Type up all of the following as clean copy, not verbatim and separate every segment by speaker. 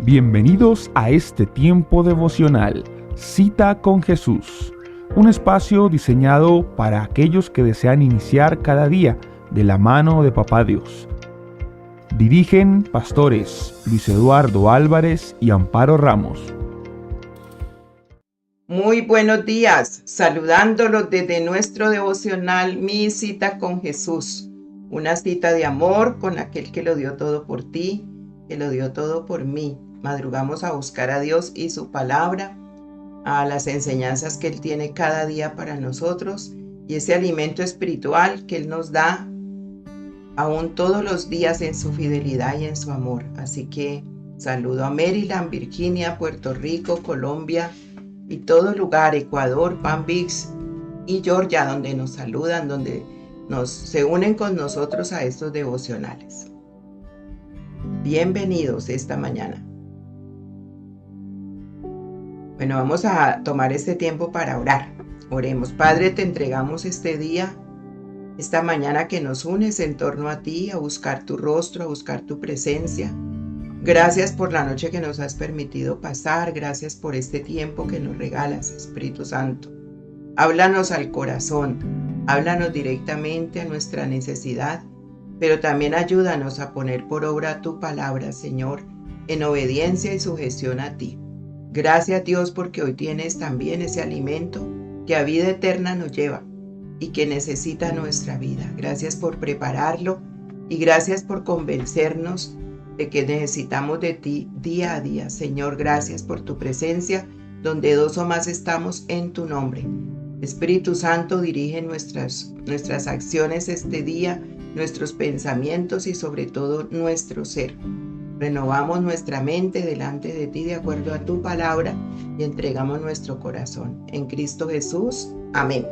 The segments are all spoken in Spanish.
Speaker 1: Bienvenidos a este tiempo devocional, Cita con Jesús, un espacio diseñado para aquellos que desean iniciar cada día de la mano de Papá Dios. Dirigen pastores Luis Eduardo Álvarez y Amparo Ramos.
Speaker 2: Muy buenos días, saludándolos desde nuestro devocional Mi Cita con Jesús, una cita de amor con aquel que lo dio todo por ti, que lo dio todo por mí. Madrugamos a buscar a Dios y su palabra, a las enseñanzas que Él tiene cada día para nosotros y ese alimento espiritual que Él nos da aún todos los días en su fidelidad y en su amor. Así que saludo a Maryland, Virginia, Puerto Rico, Colombia y todo lugar, Ecuador, Palm Beach y Georgia, donde nos saludan, donde se unen con nosotros a estos devocionales. Bienvenidos esta mañana. Bueno, vamos a tomar este tiempo para orar. Oremos. Padre, te entregamos este día, esta mañana que nos unes en torno a ti, a buscar tu rostro, a buscar tu presencia. Gracias por la noche que nos has permitido pasar. Gracias por este tiempo que nos regalas, Espíritu Santo. Háblanos al corazón. Háblanos directamente a nuestra necesidad, pero también ayúdanos a poner por obra tu palabra, Señor, en obediencia y sujeción a ti. Gracias, Dios, porque hoy tienes también ese alimento que a vida eterna nos lleva y que necesita nuestra vida. Gracias por prepararlo y gracias por convencernos de que necesitamos de ti día a día. Señor, gracias por tu presencia, donde dos o más estamos en tu nombre. Espíritu Santo, dirige nuestras acciones este día, nuestros pensamientos y sobre todo nuestro ser. Renovamos nuestra mente delante de ti de acuerdo a tu palabra y entregamos nuestro corazón. En Cristo Jesús. Amén.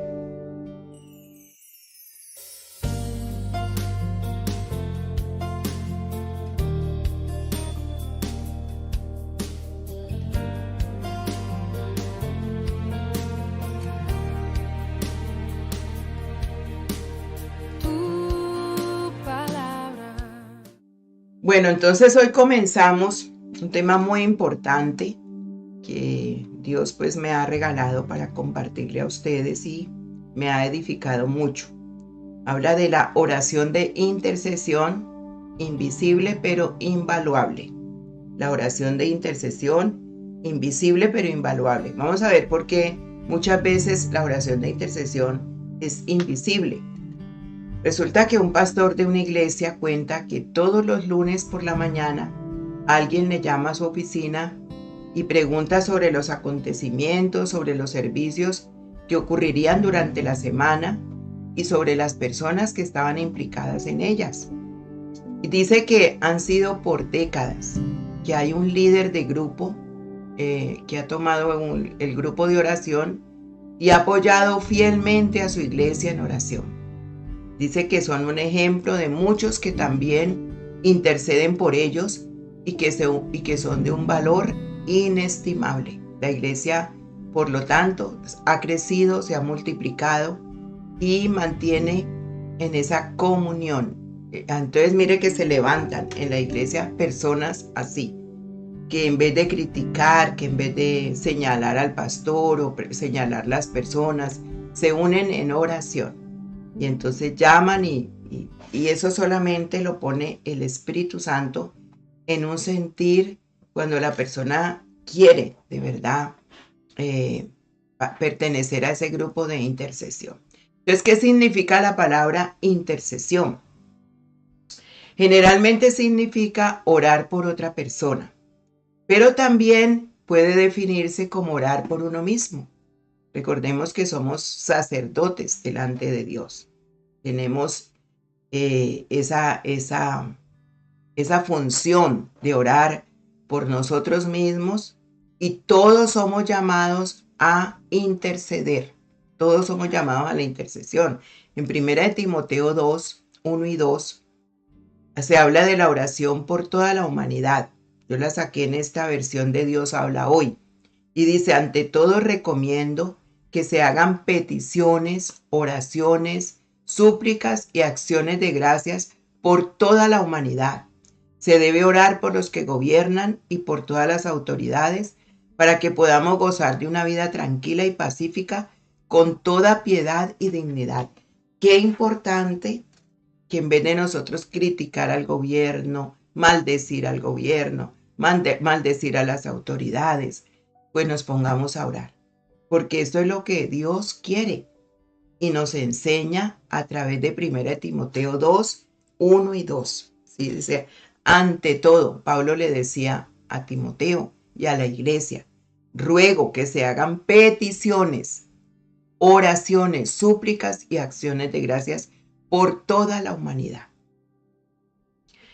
Speaker 2: Bueno, entonces hoy comenzamos un tema muy importante que Dios pues me ha regalado para compartirle a ustedes y me ha edificado mucho. Habla de la oración de intercesión, invisible pero invaluable. La oración de intercesión, invisible pero invaluable. Vamos a ver por qué muchas veces la oración de intercesión es invisible. Resulta que un pastor de una iglesia cuenta que todos los lunes por la mañana alguien le llama a su oficina y pregunta sobre los acontecimientos, sobre los servicios que ocurrirían durante la semana y sobre las personas que estaban implicadas en ellas. Y dice que han sido por décadas, que hay un líder de grupo que ha tomado el grupo de oración y ha apoyado fielmente a su iglesia en oración. Dice que son un ejemplo de muchos que también interceden por ellos y que son de un valor inestimable. La iglesia, por lo tanto, ha crecido, se ha multiplicado y mantiene en esa comunión. Entonces mire que se levantan en la iglesia personas así, que en vez de criticar, que en vez de señalar al pastor o señalar las personas, se unen en oración. Y entonces llaman y eso solamente lo pone el Espíritu Santo en un sentir cuando la persona quiere de verdad pertenecer a ese grupo de intercesión. Entonces, ¿qué significa la palabra intercesión? Generalmente significa orar por otra persona, pero también puede definirse como orar por uno mismo. Recordemos que somos sacerdotes delante de Dios. Tenemos esa función de orar por nosotros mismos y todos somos llamados a interceder. Todos somos llamados a la intercesión. En 1 Timoteo 2, 1 y 2 se habla de la oración por toda la humanidad. Yo la saqué en esta versión de Dios habla hoy. Y dice, ante todo recomiendo que se hagan peticiones, oraciones, súplicas y acciones de gracias por toda la humanidad, Se debe orar por los que gobiernan y por todas las autoridades para que podamos gozar de una vida tranquila y pacífica con toda piedad y dignidad. Qué importante que en vez de nosotros criticar al gobierno, maldecir al gobierno, maldecir a las autoridades, pues nos pongamos a orar. Porque esto es lo que Dios quiere y nos enseña a través de 1 Timoteo 2, 1 y 2. ¿Sí? Dice, ante todo, Pablo le decía a Timoteo y a la iglesia, ruego que se hagan peticiones, oraciones, súplicas y acciones de gracias por toda la humanidad.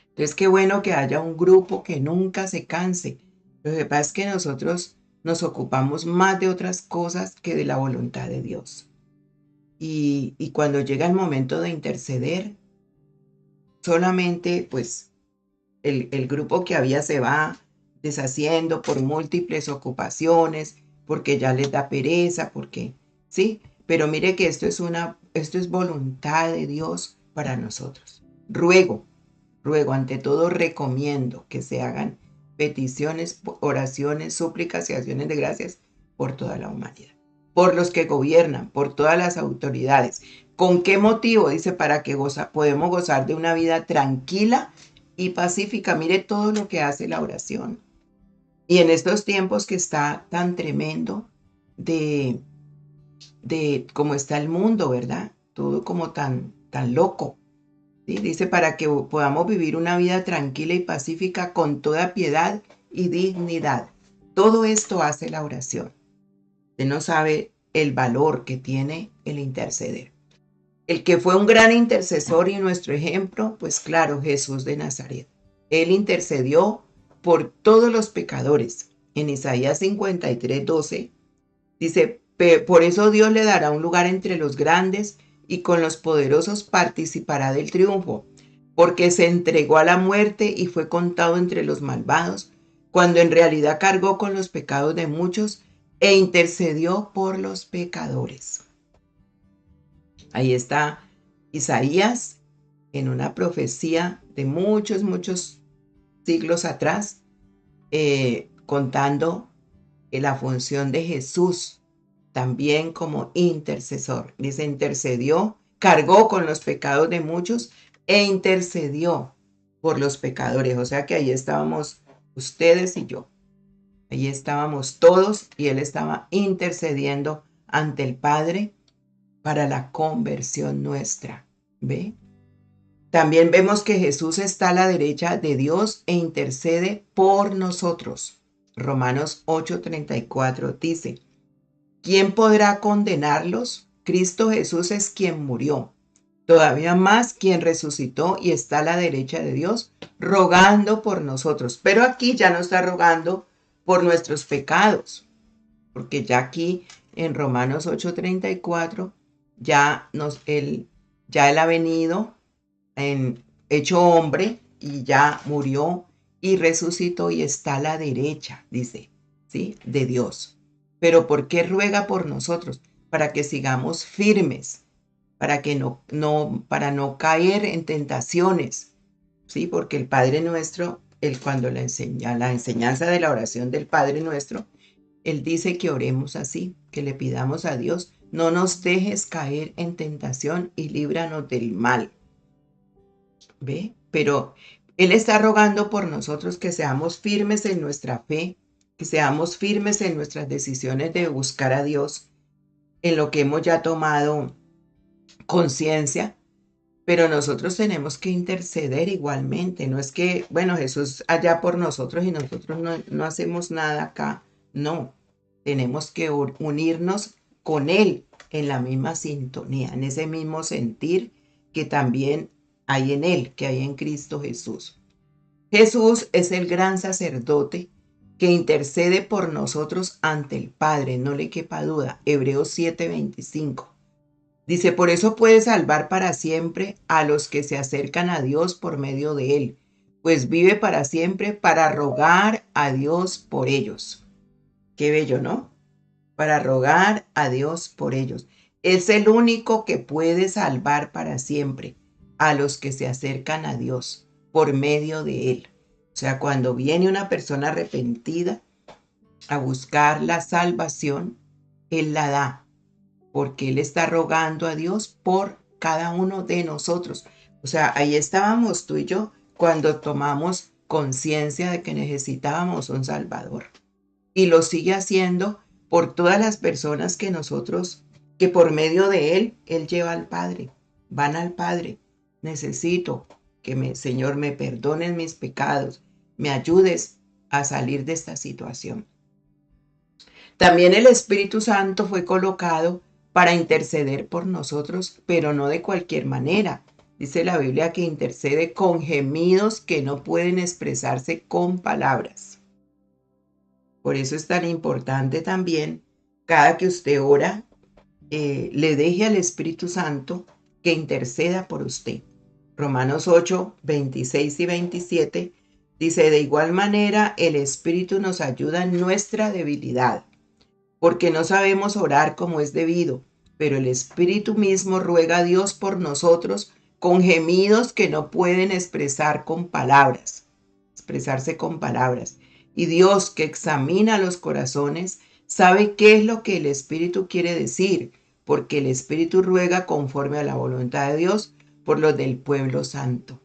Speaker 2: Entonces, qué bueno que haya un grupo que nunca se canse. Lo que pasa es que nosotros nos ocupamos más de otras cosas que de la voluntad de Dios. Y cuando llega el momento de interceder, solamente pues el grupo que había se va deshaciendo por múltiples ocupaciones, porque ya les da pereza, porque sí, pero mire que esto es voluntad de Dios para nosotros. Ruego, ante todo recomiendo que se hagan peticiones, oraciones, súplicas y acciones de gracias por toda la humanidad, por los que gobiernan, por todas las autoridades. ¿Con qué motivo? Dice, para que podemos gozar de una vida tranquila y pacífica. Mire todo lo que hace la oración. Y en estos tiempos que está tan tremendo de cómo está el mundo, ¿verdad? Todo como tan loco. ¿Sí? Dice, para que podamos vivir una vida tranquila y pacífica con toda piedad y dignidad. Todo esto hace la oración. Usted no sabe el valor que tiene el interceder. El que fue un gran intercesor y nuestro ejemplo, pues claro, Jesús de Nazaret. Él intercedió por todos los pecadores. En Isaías 53, 12, dice, por eso Dios le dará un lugar entre los grandes y con los poderosos participará del triunfo, porque se entregó a la muerte y fue contado entre los malvados, cuando en realidad cargó con los pecados de muchos e intercedió por los pecadores. Ahí está Isaías en una profecía de muchos siglos atrás, contando la función de Jesús también como intercesor. Dice, intercedió, cargó con los pecados de muchos e intercedió por los pecadores. O sea que ahí estábamos ustedes y yo. Ahí estábamos todos y él estaba intercediendo ante el Padre para la conversión nuestra. ¿Ve? También vemos que Jesús está a la derecha de Dios e intercede por nosotros. Romanos 8:34 dice, ¿quién podrá condenarlos? Cristo Jesús es quien murió. Todavía más quien resucitó y está a la derecha de Dios, rogando por nosotros. Pero aquí ya no está rogando por nuestros pecados, porque ya aquí en Romanos 8:34 ya él ha venido hecho hombre y ya murió y resucitó y está a la derecha, dice, ¿sí? De Dios. Pero ¿por qué ruega por nosotros? Para que sigamos firmes, para no caer en tentaciones, ¿sí? Porque el Padre Nuestro, cuando la enseñanza de la oración del Padre Nuestro, él dice que oremos así, que le pidamos a Dios, no nos dejes caer en tentación y líbranos del mal. ¿Ve? Pero él está rogando por nosotros que seamos firmes en nuestra fe, que seamos firmes en nuestras decisiones de buscar a Dios, en lo que hemos ya tomado conciencia, pero nosotros tenemos que interceder igualmente. No es que, bueno, Jesús allá por nosotros y nosotros no hacemos nada acá. No, tenemos que unirnos con Él en la misma sintonía, en ese mismo sentir que también hay en Él, que hay en Cristo Jesús. Jesús es el gran sacerdote que intercede por nosotros ante el Padre, no le quepa duda. Hebreos 7:25. Dice, por eso puede salvar para siempre a los que se acercan a Dios por medio de Él, pues vive para siempre para rogar a Dios por ellos. Qué bello, ¿no? Para rogar a Dios por ellos. Es el único que puede salvar para siempre a los que se acercan a Dios por medio de Él. O sea, cuando viene una persona arrepentida a buscar la salvación, Él la da, porque Él está rogando a Dios por cada uno de nosotros. O sea, ahí estábamos tú y yo cuando tomamos conciencia de que necesitábamos un Salvador. Y lo sigue haciendo por todas las personas que por medio de Él lleva al Padre. Van al Padre. Necesito que Señor, me perdones mis pecados, me ayudes a salir de esta situación. También el Espíritu Santo fue colocado para interceder por nosotros, pero no de cualquier manera. Dice la Biblia que intercede con gemidos que no pueden expresarse con palabras. Por eso es tan importante también, cada que usted ora, le deje al Espíritu Santo que interceda por usted. Romanos 8, 26 y 27 dice: de igual manera, el Espíritu nos ayuda en nuestra debilidad, porque no sabemos orar como es debido, pero el Espíritu mismo ruega a Dios por nosotros con gemidos que no pueden expresarse con palabras. Y Dios, que examina los corazones, sabe qué es lo que el Espíritu quiere decir, porque el Espíritu ruega conforme a la voluntad de Dios por los del pueblo santo.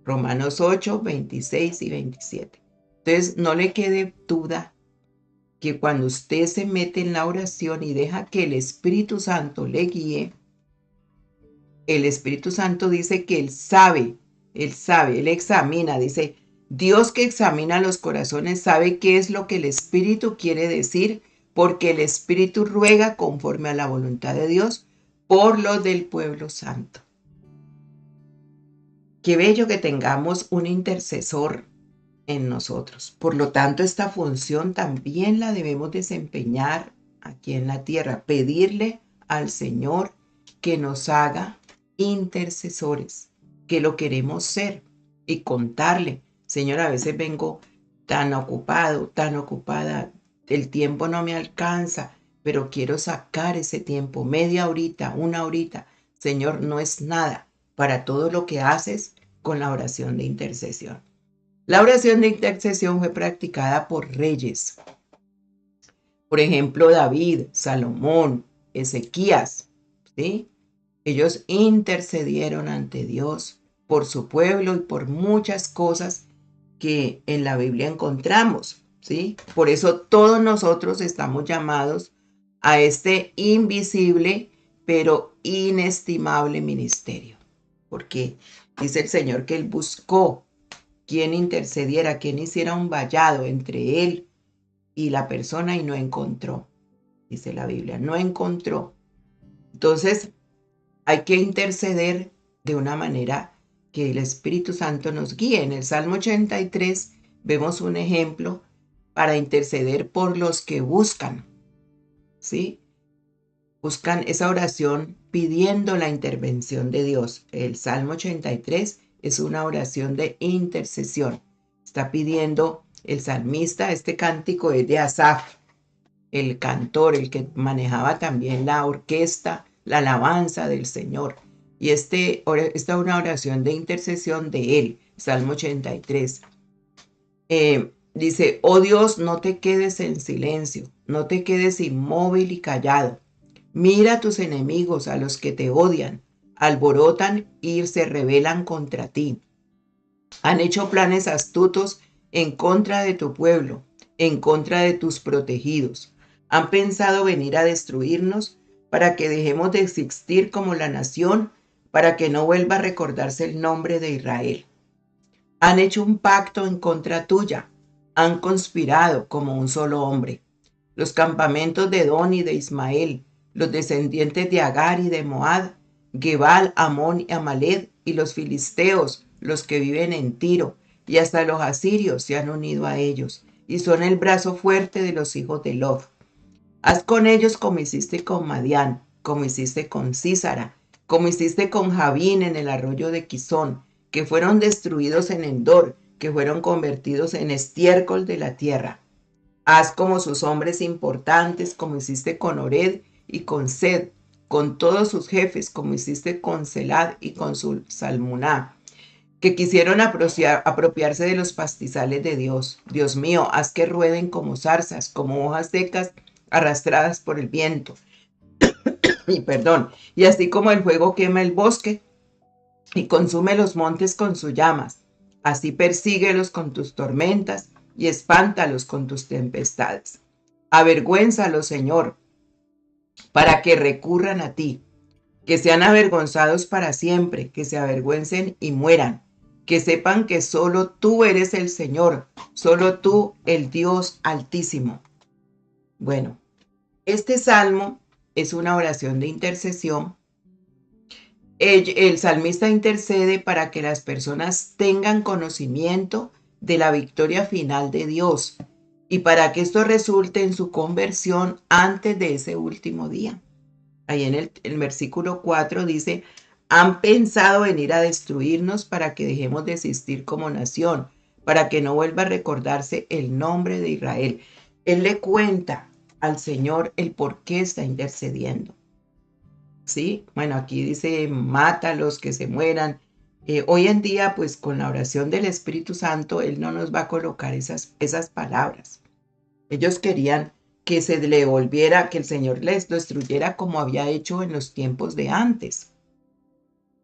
Speaker 2: Romanos 8, 26 y 27. Entonces, no le quede duda que cuando usted se mete en la oración y deja que el Espíritu Santo le guíe, el Espíritu Santo dice que Él sabe, Él examina, dice: Dios, que examina los corazones, sabe qué es lo que el Espíritu quiere decir, porque el Espíritu ruega conforme a la voluntad de Dios por los del pueblo santo. Qué bello que tengamos un intercesor en nosotros. Por lo tanto, esta función también la debemos desempeñar aquí en la tierra, pedirle al Señor que nos haga intercesores, que lo queremos ser, y contarle: Señor, a veces vengo tan ocupado, tan ocupada, el tiempo no me alcanza, pero quiero sacar ese tiempo, media horita, una horita. Señor, no es nada para todo lo que haces con la oración de intercesión. La oración de intercesión fue practicada por reyes. Por ejemplo, David, Salomón, Ezequías, ¿sí? Ellos intercedieron ante Dios por su pueblo y por muchas cosas que en la Biblia encontramos, ¿sí? Por eso todos nosotros estamos llamados a este invisible pero inestimable ministerio. Porque dice el Señor que Él buscó quien intercediera, quien hiciera un vallado entre Él y la persona, y no encontró. Dice la Biblia, no encontró. Entonces, hay que interceder de una manera que el Espíritu Santo nos guíe. En el Salmo 83 vemos un ejemplo para interceder por los que buscan, ¿sí? Buscan esa oración pidiendo la intervención de Dios. El Salmo 83 es una oración de intercesión. Está pidiendo el salmista, este cántico es de Asaf, el cantor, el que manejaba también la orquesta, la alabanza del Señor. Y esta es una oración de intercesión de él, Salmo 83. Dice: oh Dios, no te quedes en silencio, no te quedes inmóvil y callado. Mira a tus enemigos, a los que te odian, alborotan y se rebelan contra ti. Han hecho planes astutos en contra de tu pueblo, en contra de tus protegidos. Han pensado venir a destruirnos para que dejemos de existir como la nación, para que no vuelva a recordarse el nombre de Israel. Han hecho un pacto en contra tuya, han conspirado como un solo hombre. Los campamentos de Edom y de Ismael, los descendientes de Agar y de Moab, Gebal, Amón y Amalek, y los filisteos, los que viven en Tiro, y hasta los asirios se han unido a ellos, y son el brazo fuerte de los hijos de Lot. Haz con ellos como hiciste con Madián, como hiciste con Sísara, como hiciste con Jabín en el arroyo de Quizón, que fueron destruidos en Endor, que fueron convertidos en estiércol de la tierra. Haz como sus hombres importantes, como hiciste con Ored y con Sed, con todos sus jefes, como hiciste con Selad y con Salmuná. que quisieron apropiarse de los pastizales de Dios. Dios mío, haz que rueden como zarzas, como hojas secas arrastradas por el viento. Y así como el fuego quema el bosque y consume los montes con sus llamas, así persíguelos con tus tormentas y espántalos con tus tempestades. Avergüénzalos, Señor, para que recurran a ti, que sean avergonzados para siempre, que se avergüencen y mueran, que sepan que solo tú eres el Señor, solo tú el Dios Altísimo. Bueno, este salmo es una oración de intercesión. El salmista intercede para que las personas tengan conocimiento de la victoria final de Dios y para que esto resulte en su conversión antes de ese último día. Ahí en el versículo 4 dice, han pensado venir a destruirnos para que dejemos de existir como nación, para que no vuelva a recordarse el nombre de Israel. Él le cuenta al Señor el por qué está intercediendo. ¿Sí? Bueno, aquí dice, mátalos, que se mueran. Hoy en día, pues con la oración del Espíritu Santo, Él no nos va a colocar esas palabras. Ellos querían que se le volviera, que el Señor les destruyera como había hecho en los tiempos de antes.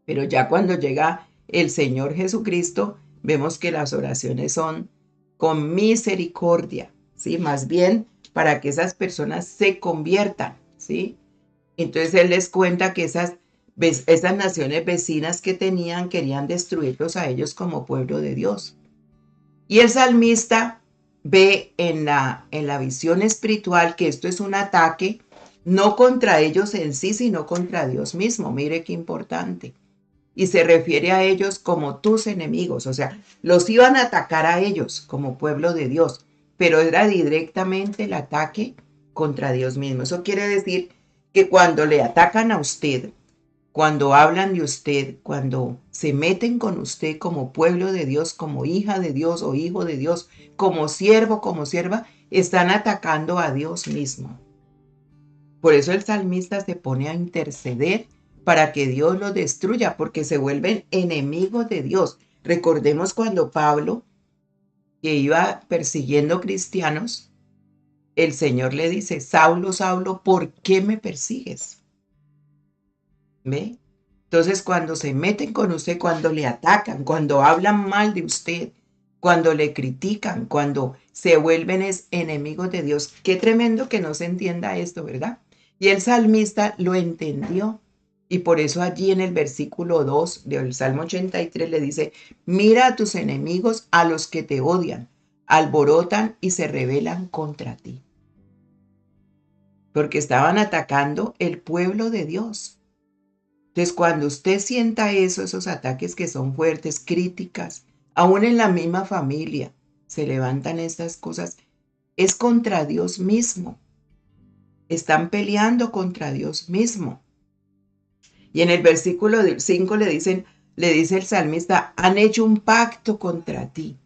Speaker 2: Pero ya cuando llega el Señor Jesucristo, vemos que las oraciones son con misericordia, ¿sí? Más bien para que esas personas se conviertan, ¿sí? Entonces Él les cuenta que esas naciones vecinas que tenían querían destruirlos a ellos como pueblo de Dios. Y el salmista ve en la visión espiritual que esto es un ataque no contra ellos en sí, sino contra Dios mismo. Mire qué importante. Y se refiere a ellos como tus enemigos, o sea, los iban a atacar a ellos como pueblo de Dios, pero era directamente el ataque contra Dios mismo. Eso quiere decir que cuando le atacan a usted, cuando hablan de usted, cuando se meten con usted como pueblo de Dios, como hija de Dios o hijo de Dios, como siervo, como sierva, están atacando a Dios mismo. Por eso el salmista se pone a interceder para que Dios los destruya, porque se vuelven enemigos de Dios. Recordemos cuando Pablo, que iba persiguiendo cristianos, el Señor le dice, Saulo, Saulo, ¿por qué me persigues? ¿Ve? Entonces, cuando se meten con usted, cuando le atacan, cuando hablan mal de usted, cuando le critican, cuando se vuelven enemigos de Dios, qué tremendo que no se entienda esto, ¿verdad? Y el salmista lo entendió. Y por eso allí en el versículo 2 del Salmo 83 le dice, mira a tus enemigos, a los que te odian, alborotan y se rebelan contra ti. Porque estaban atacando el pueblo de Dios. Entonces, cuando usted sienta esos ataques que son fuertes, críticas, aún en la misma familia, se levantan estas cosas, es contra Dios mismo. Están peleando contra Dios mismo. Y en el versículo 5 le dice el salmista, han hecho un pacto contra ti.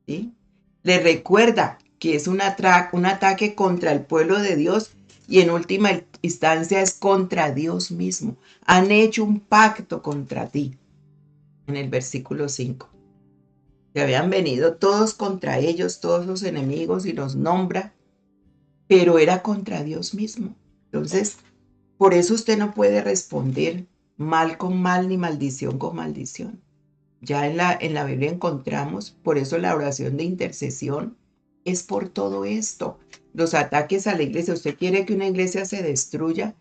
Speaker 2: ¿Sí? Le recuerda que es un ataque contra el pueblo de Dios y en última instancia es contra Dios mismo. Han hecho un pacto contra ti. En el versículo 5. Se habían venido todos contra ellos, todos los enemigos, y los nombra, pero era contra Dios mismo. Entonces, por eso usted no puede responder mal con mal ni maldición con maldición. Ya en la Biblia encontramos, por eso la oración de intercesión es por todo esto. Los ataques a la iglesia. ¿Usted quiere que una iglesia se destruya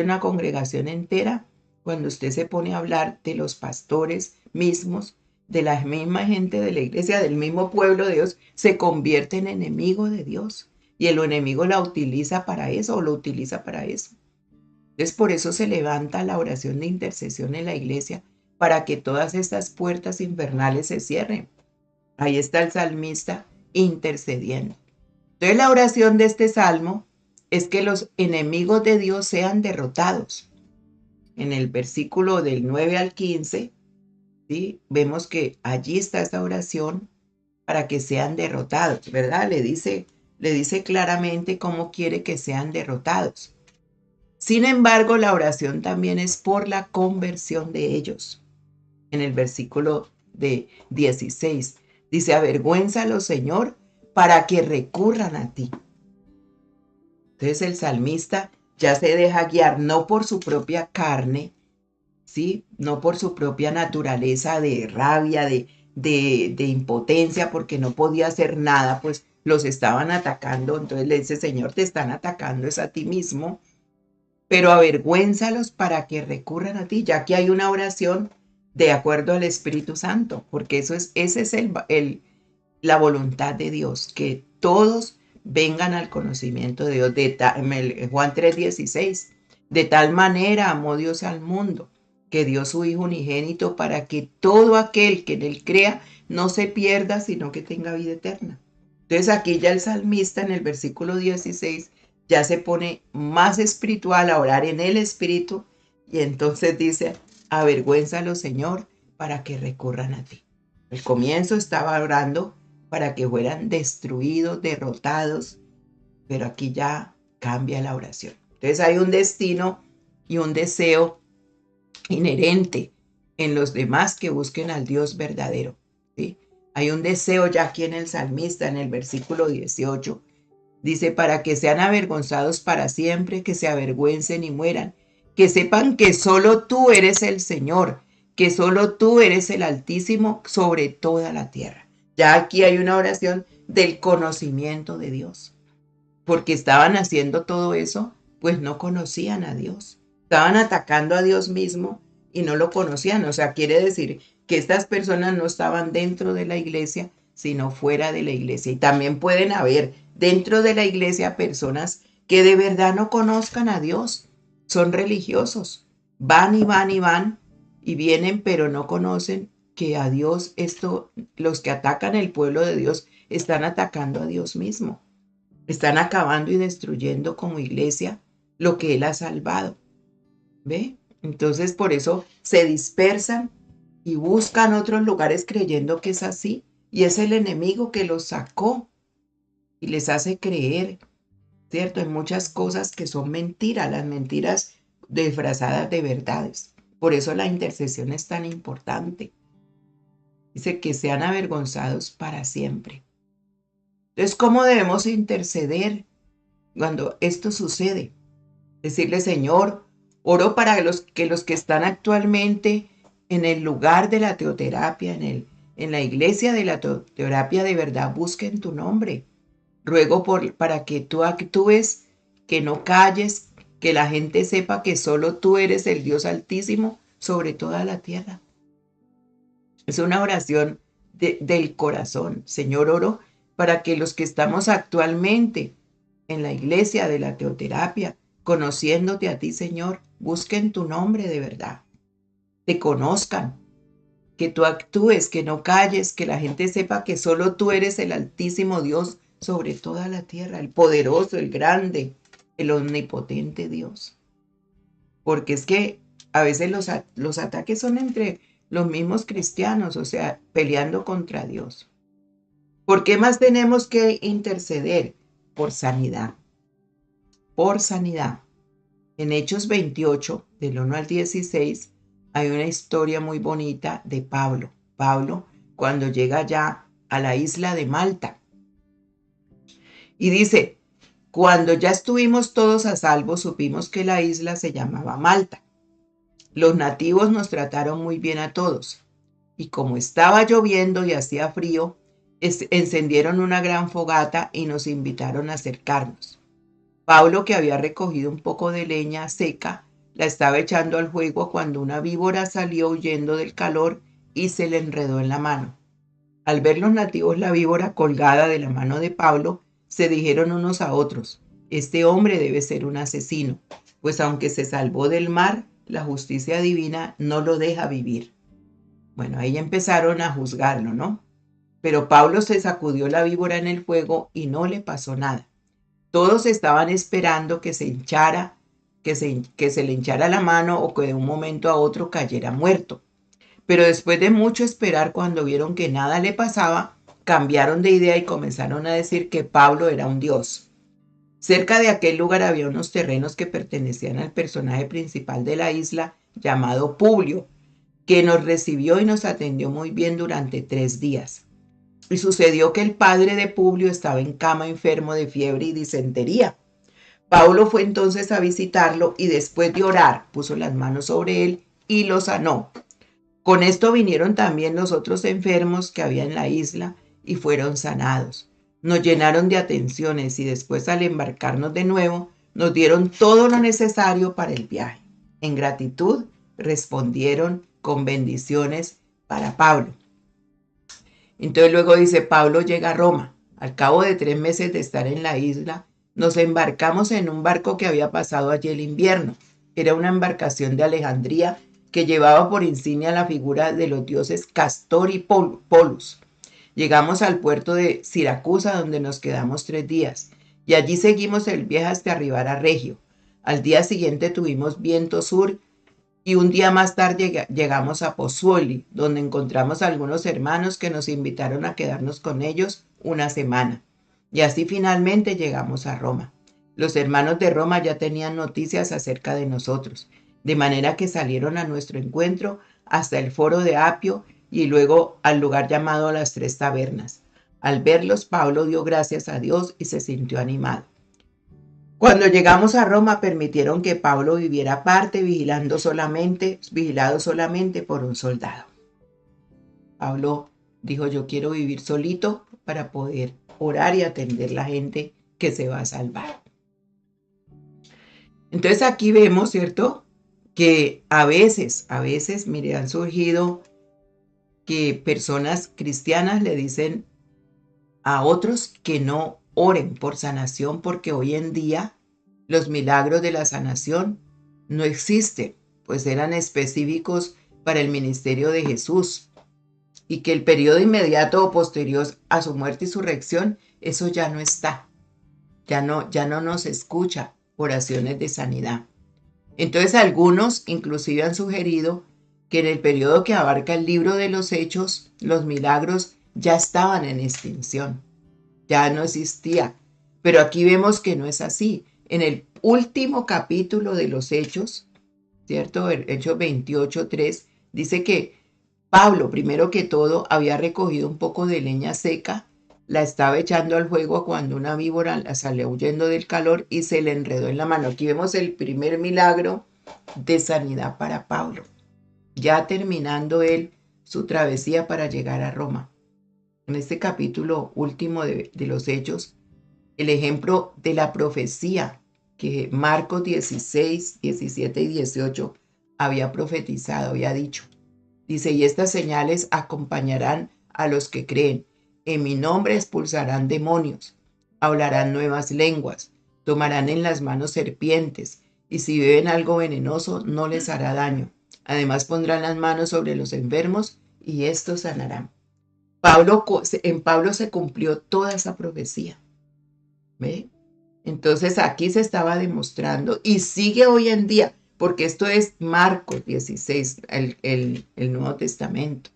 Speaker 2: una congregación entera? Cuando usted se pone a hablar de los pastores mismos, de la misma gente de la iglesia, del mismo pueblo de Dios, se convierte en enemigo de Dios. Y el enemigo la utiliza para eso o lo utiliza para eso. Entonces, por eso se levanta la oración de intercesión en la iglesia, para que todas estas puertas infernales se cierren. Ahí está el salmista intercediendo. Entonces, la oración de este salmo es que los enemigos de Dios sean derrotados. En el versículo del 9 al 15, ¿sí? Vemos que allí está esta oración para que sean derrotados, ¿verdad? Le dice claramente cómo quiere que sean derrotados. Sin embargo, la oración también es por la conversión de ellos. en el versículo de 16. Dice, avergüénzalos, Señor, para que recurran a ti. Entonces el salmista ya se deja guiar no por su propia carne, ¿sí? No por su propia naturaleza de rabia, de impotencia, porque no podía hacer nada, pues los estaban atacando. Entonces le dice, Señor, te están atacando, es a ti mismo, pero avergüénzalos para que recurran a ti, ya que hay una oración de acuerdo al Espíritu Santo, porque ese es la voluntad de Dios, que todos vengan al conocimiento de Dios. Juan 3:16, de tal manera amó Dios al mundo, que dio su Hijo unigénito para que todo aquel que en él crea no se pierda, sino que tenga vida eterna. Entonces aquí ya el salmista en el versículo 16 ya se pone más espiritual a orar en el Espíritu y entonces dice, avergüénzalo, Señor, para que recurran a ti. Al comienzo estaba orando para que fueran destruidos, derrotados, pero aquí ya cambia la oración. Entonces hay un destino y un deseo inherente en los demás que busquen al Dios verdadero, ¿sí? Hay un deseo ya aquí en el salmista, en el versículo 18, dice, para que sean avergonzados para siempre, que se avergüencen y mueran, que sepan que solo tú eres el Señor, que solo tú eres el Altísimo sobre toda la tierra. Ya aquí hay una oración del conocimiento de Dios, porque estaban haciendo todo eso, pues no conocían a Dios. Estaban atacando a Dios mismo y no lo conocían. O sea, quiere decir que estas personas no estaban dentro de la iglesia, sino fuera de la iglesia. Y también pueden haber dentro de la iglesia personas que de verdad no conozcan a Dios. Son religiosos. Van y van y van y vienen, pero no conocen que a Dios, los que atacan el pueblo de Dios, están atacando a Dios mismo. Están acabando y destruyendo como iglesia lo que Él ha salvado. ¿Ve? Entonces por eso se dispersan y buscan otros lugares creyendo que es así. Y es el enemigo que los sacó y les hace creer, ¿cierto? En muchas cosas que son mentiras, las mentiras disfrazadas de verdades. Por eso la intercesión es tan importante. Dice que sean avergonzados para siempre. Entonces, ¿cómo debemos interceder cuando esto sucede? Decirle, Señor, oro para los que están actualmente en el lugar de la teoterapia, en la iglesia de la teoterapia de verdad, busquen tu nombre. Ruego para que tú actúes, que no calles, que la gente sepa que solo tú eres el Dios Altísimo sobre toda la tierra. Es una oración del corazón. Señor, oro para que los que estamos actualmente en la iglesia de la teoterapia, conociéndote a ti, Señor, busquen tu nombre de verdad, te conozcan, que tú actúes, que no calles, que la gente sepa que solo tú eres el Altísimo Dios sobre toda la tierra, el poderoso, el grande, el omnipotente Dios. Porque es que a veces los ataques son entre los mismos cristianos, o sea, peleando contra Dios. ¿Por qué más tenemos que interceder? Por sanidad. Por sanidad. En Hechos 28, del 1 al 16, hay una historia muy bonita de Pablo. Pablo, cuando llega ya a la isla de Malta. Y dice, cuando ya estuvimos todos a salvo, supimos que la isla se llamaba Malta. Los nativos nos trataron muy bien a todos. Y como estaba lloviendo y hacía frío, encendieron una gran fogata y nos invitaron a acercarnos. Pablo, que había recogido un poco de leña seca, la estaba echando al fuego cuando una víbora salió huyendo del calor y se le enredó en la mano. Al ver los nativos la víbora colgada de la mano de Pablo, se dijeron unos a otros, este hombre debe ser un asesino, pues aunque se salvó del mar, la justicia divina no lo deja vivir. Bueno, ahí empezaron a juzgarlo, ¿no? Pero Pablo se sacudió la víbora en el fuego y no le pasó nada. Todos estaban esperando que se hinchara, que se le hinchara la mano o que de un momento a otro cayera muerto. Pero después de mucho esperar, cuando vieron que nada le pasaba, cambiaron de idea y comenzaron a decir que Pablo era un dios. Cerca de aquel lugar había unos terrenos que pertenecían al personaje principal de la isla, llamado Publio, que nos recibió y nos atendió muy bien durante 3 días. Y sucedió que el padre de Publio estaba en cama enfermo de fiebre y disentería. Pablo fue entonces a visitarlo y después de orar puso las manos sobre él y lo sanó. Con esto vinieron también los otros enfermos que había en la isla y fueron sanados. Nos llenaron de atenciones y después al embarcarnos de nuevo nos dieron todo lo necesario para el viaje. En gratitud respondieron con bendiciones para Pablo. Entonces luego dice, Pablo llega a Roma. Al cabo de 3 meses de estar en la isla, nos embarcamos en un barco que había pasado allí el invierno. Era una embarcación de Alejandría que llevaba por insignia la figura de los dioses Castor y Polus. Llegamos al puerto de Siracusa, donde nos quedamos 3 días, y allí seguimos el viaje hasta arribar a Regio. Al día siguiente tuvimos viento sur y un día más tarde llegamos a Pozzuoli, donde encontramos a algunos hermanos que nos invitaron a quedarnos con ellos una semana. Y así finalmente llegamos a Roma. Los hermanos de Roma ya tenían noticias acerca de nosotros, de manera que salieron a nuestro encuentro hasta el foro de Apio y luego al lugar llamado Las Tres Tabernas. Al verlos, Pablo dio gracias a Dios y se sintió animado. Cuando llegamos a Roma, permitieron que Pablo viviera aparte, vigilado solamente por un soldado. Pablo dijo, yo quiero vivir solito para poder orar y atender a la gente que se va a salvar. Entonces aquí vemos, ¿cierto? Que a veces, mire, han surgido que personas cristianas le dicen a otros que no oren por sanación porque hoy en día los milagros de la sanación no existen, pues eran específicos para el ministerio de Jesús y que el periodo inmediato o posterior a su muerte y su resurrección, eso ya no está, ya no nos escucha oraciones de sanidad. Entonces algunos inclusive han sugerido que en el periodo que abarca el libro de los Hechos, los milagros ya estaban en extinción, ya no existía. Pero aquí vemos que no es así. En el último capítulo de los Hechos, ¿cierto? El Hechos 28:3, dice que Pablo, primero que todo, había recogido un poco de leña seca, la estaba echando al fuego cuando una víbora la salió huyendo del calor y se le enredó en la mano. Aquí vemos el primer milagro de sanidad para Pablo, ya terminando él su travesía para llegar a Roma. En este capítulo último de los Hechos, el ejemplo de la profecía que Marcos 16, 17 y 18 había profetizado, había dicho. Dice, y estas señales acompañarán a los que creen. En mi nombre expulsarán demonios, hablarán nuevas lenguas, tomarán en las manos serpientes, y si beben algo venenoso no les hará daño. Además pondrán las manos sobre los enfermos y estos sanarán. En Pablo se cumplió toda esa profecía. ¿Ve? Entonces aquí se estaba demostrando y sigue hoy en día, porque esto es Marcos 16, el Nuevo Testamento.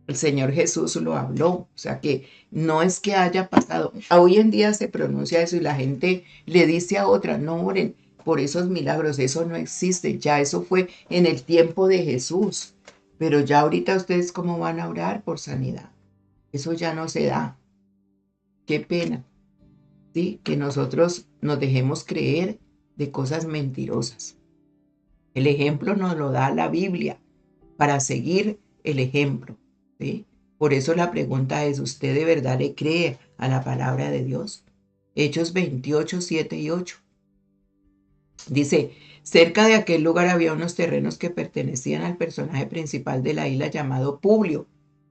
Speaker 2: El Señor Jesús lo habló, o sea que no es que haya pasado. Hoy en día se pronuncia eso y la gente le dice a otra, no oren por esos milagros, eso no existe, ya eso fue en el tiempo de Jesús. Pero ya ahorita ustedes cómo van a orar por sanidad. Eso ya no se da. Qué pena, ¿sí? Que nosotros nos dejemos creer de cosas mentirosas. El ejemplo nos lo da la Biblia para seguir el ejemplo, ¿sí? Por eso la pregunta es, ¿usted de verdad le cree a la palabra de Dios? Hechos 28, 7 y 8. Dice, cerca de aquel lugar había unos terrenos que pertenecían al personaje principal de la isla llamado Publio,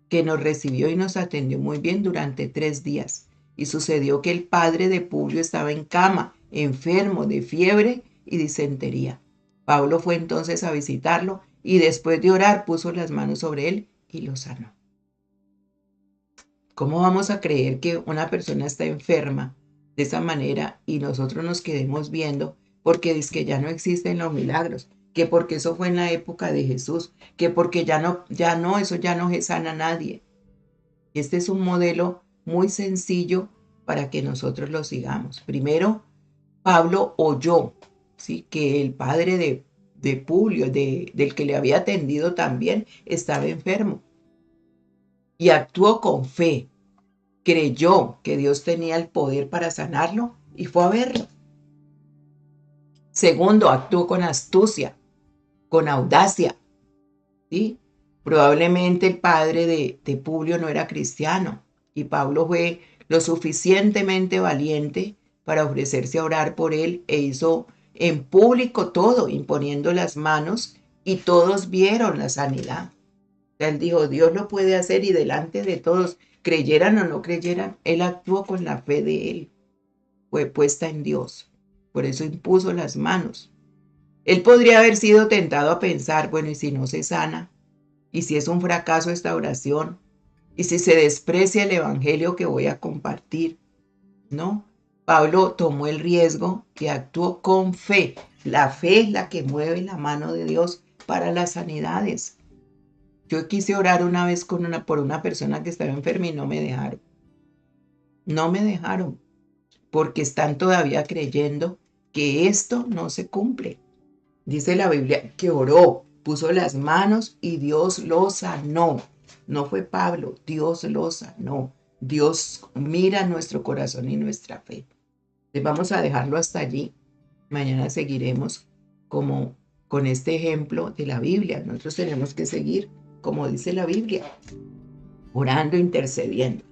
Speaker 2: que nos recibió y nos atendió muy bien durante 3 días. Y sucedió que el padre de Publio estaba en cama, enfermo de fiebre y disentería. Pablo fue entonces a visitarlo y después de orar puso las manos sobre él y lo sanó. ¿Cómo vamos a creer que una persona está enferma de esa manera y nosotros nos quedemos viendo porque dice que ya no existen los milagros, que porque eso fue en la época de Jesús, que porque eso ya no se sana a nadie? Este es un modelo muy sencillo para que nosotros lo sigamos. Primero, Pablo oyó, ¿sí?, que el padre de Publio, del que le había atendido también, estaba enfermo. Y actuó con fe, creyó que Dios tenía el poder para sanarlo y fue a verlo. Segundo, actuó con astucia, con audacia, ¿sí? Probablemente el padre de Publio no era cristiano y Pablo fue lo suficientemente valiente para ofrecerse a orar por él e hizo en público todo, imponiendo las manos, y todos vieron la sanidad. O sea, él dijo, Dios lo puede hacer, y delante de todos, creyeran o no creyeran, él actuó con la fe de él, fue puesta en Dios. Por eso impuso las manos. Él podría haber sido tentado a pensar, bueno, ¿y si no se sana? ¿Y si es un fracaso esta oración? ¿Y si se desprecia el evangelio que voy a compartir? No. Pablo tomó el riesgo y actuó con fe. La fe es la que mueve la mano de Dios para las sanidades. Yo quise orar una vez por una persona que estaba enferma y no me dejaron. No me dejaron porque están todavía creyendo que esto no se cumple. Dice la Biblia que oró, puso las manos y Dios lo sanó. No fue Pablo, Dios lo sanó. Dios mira nuestro corazón y nuestra fe. Entonces vamos a dejarlo hasta allí. Mañana seguiremos como con este ejemplo de la Biblia. Nosotros tenemos que seguir, como dice la Biblia, orando, intercediendo.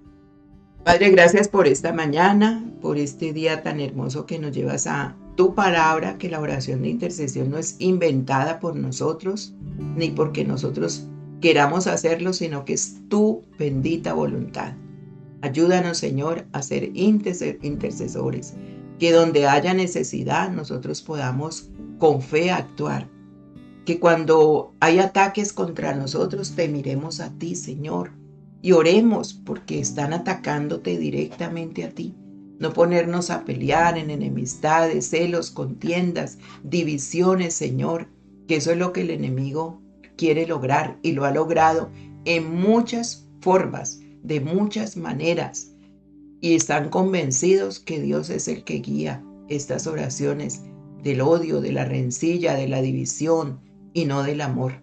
Speaker 2: Padre, gracias por esta mañana, por este día tan hermoso que nos llevas a tu palabra, que la oración de intercesión no es inventada por nosotros, ni porque nosotros queramos hacerlo, sino que es tu bendita voluntad. Ayúdanos, Señor, a ser intercesores, que donde haya necesidad nosotros podamos con fe actuar, que cuando hay ataques contra nosotros te miremos a ti, Señor, y oremos porque están atacándote directamente a ti. No ponernos a pelear en enemistades, celos, contiendas, divisiones, Señor, que eso es lo que el enemigo quiere lograr y lo ha logrado en muchas formas, de muchas maneras. Y están convencidos que Dios es el que guía estas oraciones del odio, de la rencilla, de la división y no del amor.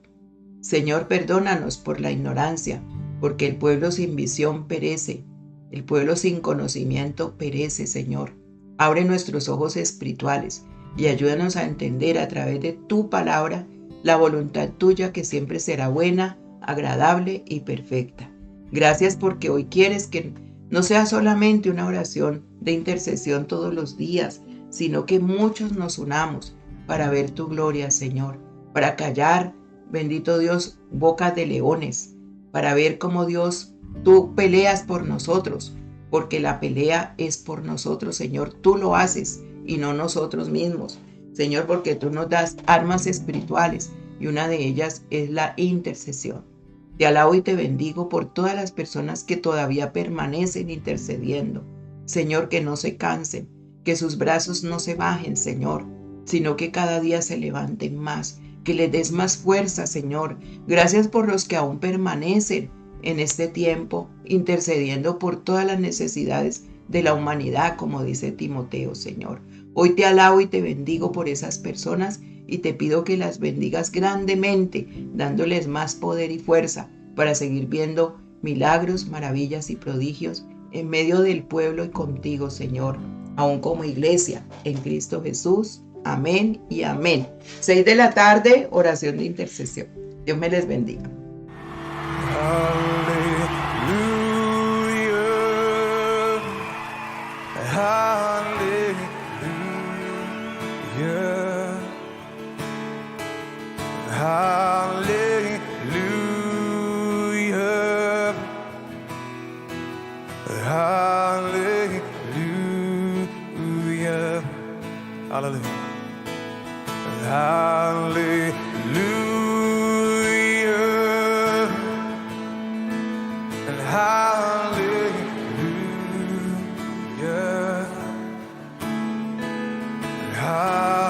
Speaker 2: Señor, perdónanos por la ignorancia, porque el pueblo sin visión perece, el pueblo sin conocimiento perece, Señor. Abre nuestros ojos espirituales y ayúdanos a entender a través de tu palabra la voluntad tuya, que siempre será buena, agradable y perfecta. Gracias porque hoy quieres que no sea solamente una oración de intercesión todos los días, sino que muchos nos unamos para ver tu gloria, Señor, para callar, bendito Dios, bocas de leones, para ver cómo Dios, tú peleas por nosotros, porque la pelea es por nosotros, Señor. Tú lo haces y no nosotros mismos, Señor, porque tú nos das armas espirituales y una de ellas es la intercesión. Te alabo y te bendigo por todas las personas que todavía permanecen intercediendo. Señor, que no se cansen, que sus brazos no se bajen, Señor, sino que cada día se levanten más, que les des más fuerza, Señor. Gracias por los que aún permanecen en este tiempo, intercediendo por todas las necesidades de la humanidad, como dice Timoteo, Señor. Hoy te alabo y te bendigo por esas personas y te pido que las bendigas grandemente, dándoles más poder y fuerza para seguir viendo milagros, maravillas y prodigios en medio del pueblo y contigo, Señor, aún como iglesia en Cristo Jesús. Amén y amén. 6 de la tarde, oración de intercesión. Dios me les bendiga.
Speaker 3: Hallelujah. Hallelujah.